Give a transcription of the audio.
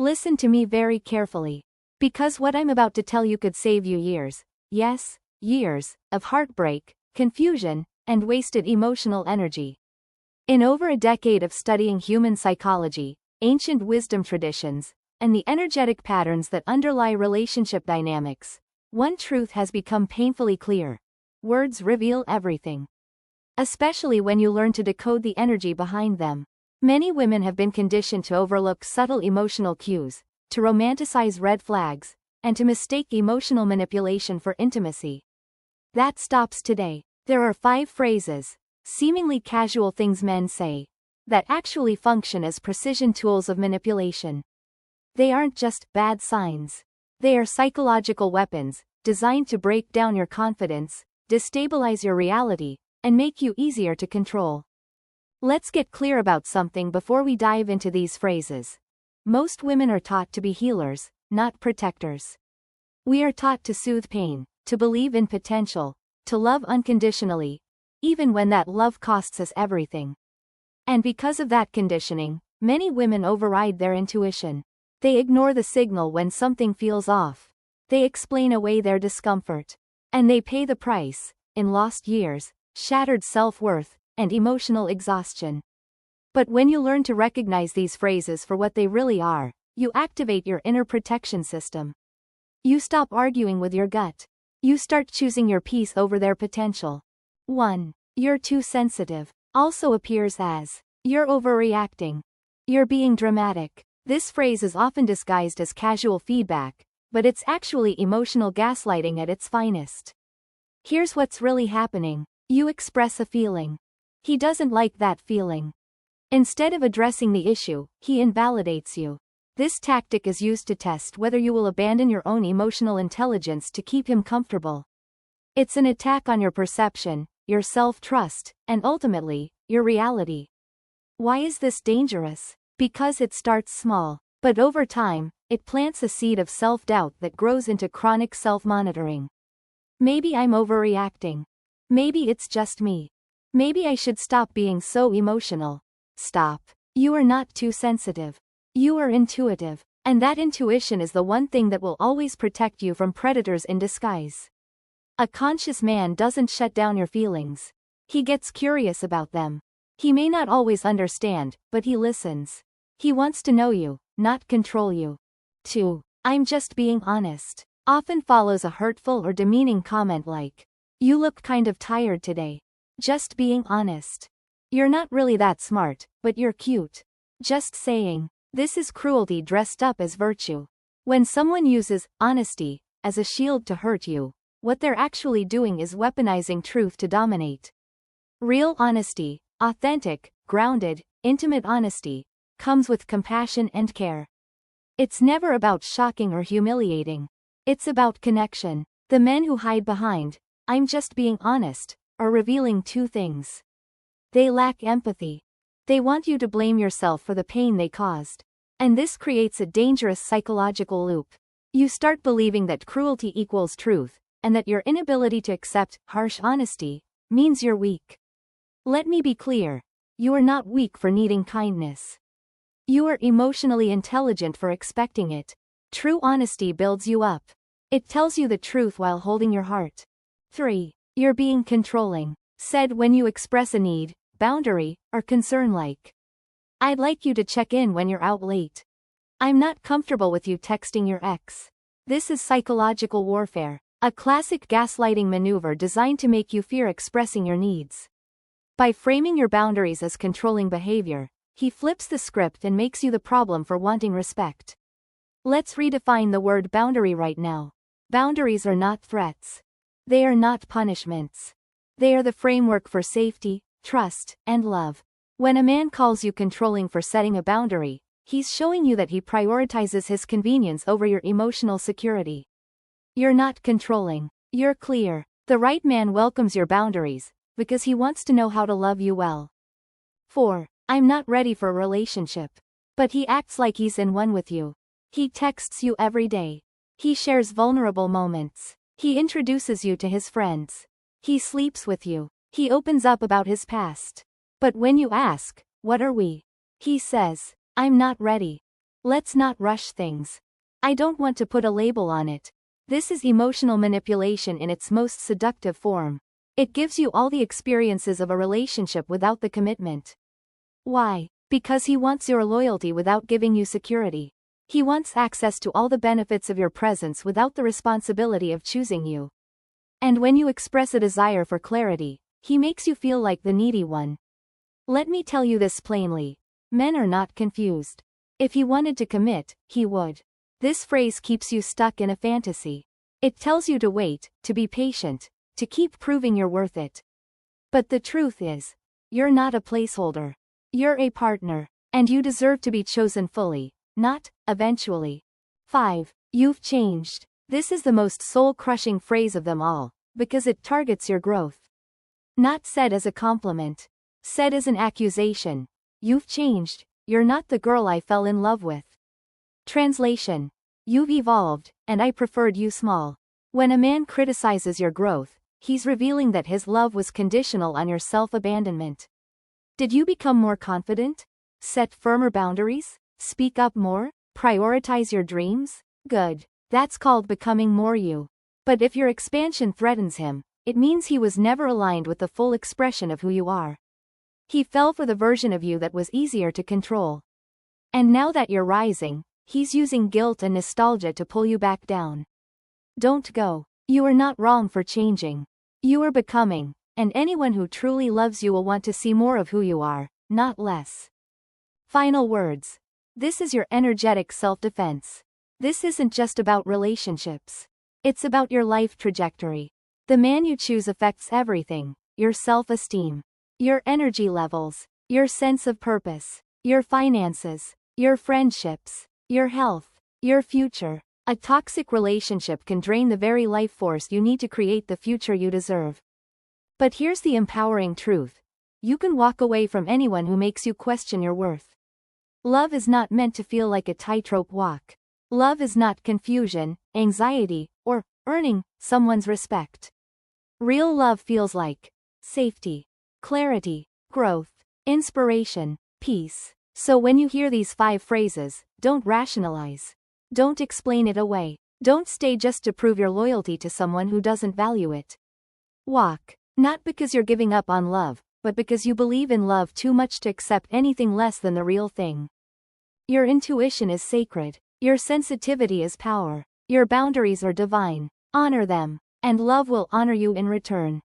Listen to me very carefully. Because what I'm about to tell you could save you years, yes, years, of heartbreak, confusion, and wasted emotional energy. In over a decade of studying human psychology, ancient wisdom traditions, and the energetic patterns that underlie relationship dynamics, one truth has become painfully clear. Words reveal everything. Especially when you learn to decode the energy behind them. Many women have been conditioned to overlook subtle emotional cues, to romanticize red flags, and to mistake emotional manipulation for intimacy. That stops today. There are 5 phrases, seemingly casual things men say, that actually function as precision tools of manipulation. They aren't just bad signs. They are psychological weapons, designed to break down your confidence, destabilize your reality, and make you easier to control. Let's get clear about something before we dive into these phrases. Most women are taught to be healers, not protectors. We are taught to soothe pain, to believe in potential, to love unconditionally, even when that love costs us everything. And because of that conditioning, many women override their intuition. They ignore the signal when something feels off. They explain away their discomfort. And they pay the price, in lost years, shattered self-worth, and emotional exhaustion. But when you learn to recognize these phrases for what they really are, you activate your inner protection system. You stop arguing with your gut. You start choosing your peace over their potential. 1. You're too sensitive. Also appears as, you're overreacting. You're being dramatic. This phrase is often disguised as casual feedback, but it's actually emotional gaslighting at its finest. Here's what's really happening. You express a feeling. He doesn't like that feeling. Instead of addressing the issue, he invalidates you. This tactic is used to test whether you will abandon your own emotional intelligence to keep him comfortable. It's an attack on your perception, your self-trust, and ultimately, your reality. Why is this dangerous? Because it starts small, but over time, it plants a seed of self-doubt that grows into chronic self-monitoring. Maybe I'm overreacting. Maybe it's just me. Maybe I should stop being so emotional. Stop. You are not too sensitive. You are intuitive. And that intuition is the one thing that will always protect you from predators in disguise. A conscious man doesn't shut down your feelings. He gets curious about them. He may not always understand, but he listens. He wants to know you, not control you. 2. I'm just being honest. Often follows a hurtful or demeaning comment like, you look kind of tired today. Just being honest. You're not really that smart, but you're cute. Just saying. This is cruelty dressed up as virtue. When someone uses honesty as a shield to hurt you, what they're actually doing is weaponizing truth to dominate. Real honesty, authentic, grounded, intimate honesty, comes with compassion and care. It's never about shocking or humiliating. It's about connection. The men who hide behind, I'm just being honest, are revealing 2 things. They lack empathy. They want you to blame yourself for the pain they caused. And this creates a dangerous psychological loop. You start believing that cruelty equals truth, and that your inability to accept harsh honesty means you're weak. Let me be clear. You are not weak for needing kindness. You are emotionally intelligent for expecting it. True honesty builds you up. It tells you the truth while holding your heart. 3. You're being controlling. Said when you express a need, boundary, or concern like, I'd like you to check in when you're out late. I'm not comfortable with you texting your ex. This is psychological warfare, a classic gaslighting maneuver designed to make you fear expressing your needs. By framing your boundaries as controlling behavior, he flips the script and makes you the problem for wanting respect. Let's redefine the word boundary right now. Boundaries are not threats. They are not punishments. They are the framework for safety, trust, and love. When a man calls you controlling for setting a boundary, he's showing you that he prioritizes his convenience over your emotional security. You're not controlling. You're clear. The right man welcomes your boundaries, because he wants to know how to love you well. 4. I'm not ready for a relationship. But he acts like he's in one with you. He texts you every day. He shares vulnerable moments. He introduces you to his friends. He sleeps with you. He opens up about his past. But when you ask, what are we? He says, I'm not ready. Let's not rush things. I don't want to put a label on it. This is emotional manipulation in its most seductive form. It gives you all the experiences of a relationship without the commitment. Why? Because he wants your loyalty without giving you security. He wants access to all the benefits of your presence without the responsibility of choosing you. And when you express a desire for clarity, he makes you feel like the needy one. Let me tell you this plainly. Men are not confused. If he wanted to commit, he would. This phrase keeps you stuck in a fantasy. It tells you to wait, to be patient, to keep proving you're worth it. But the truth is, you're not a placeholder. You're a partner, and you deserve to be chosen fully, not eventually. 5. You've changed. This is the most soul-crushing phrase of them all, because it targets your growth. Not said as a compliment. Said as an accusation. You've changed. You're not the girl I fell in love with. Translation. You've evolved, and I preferred you small. When a man criticizes your growth, he's revealing that his love was conditional on your self-abandonment. Did you become more confident? Set firmer boundaries? Speak up more? Prioritize your dreams? Good. That's called becoming more you. But if your expansion threatens him, it means he was never aligned with the full expression of who you are. He fell for the version of you that was easier to control. And now that you're rising, he's using guilt and nostalgia to pull you back down. Don't go. You are not wrong for changing. You are becoming, and anyone who truly loves you will want to see more of who you are, not less. Final words. This is your energetic self-defense. This isn't just about relationships. It's about your life trajectory. The man you choose affects everything: your self-esteem, your energy levels, your sense of purpose, your finances, your friendships, your health, your future. A toxic relationship can drain the very life force you need to create the future you deserve. But here's the empowering truth. You can walk away from anyone who makes you question your worth. Love is not meant to feel like a tightrope walk. Love is not confusion, anxiety, or earning someone's respect. Real love feels like safety, clarity, growth, inspiration, peace. So when you hear these 5 phrases, don't rationalize. Don't explain it away. Don't stay just to prove your loyalty to someone who doesn't value it. Walk. Not because you're giving up on love, but because you believe in love too much to accept anything less than the real thing. Your intuition is sacred. Your sensitivity is power. Your boundaries are divine. Honor them, and love will honor you in return.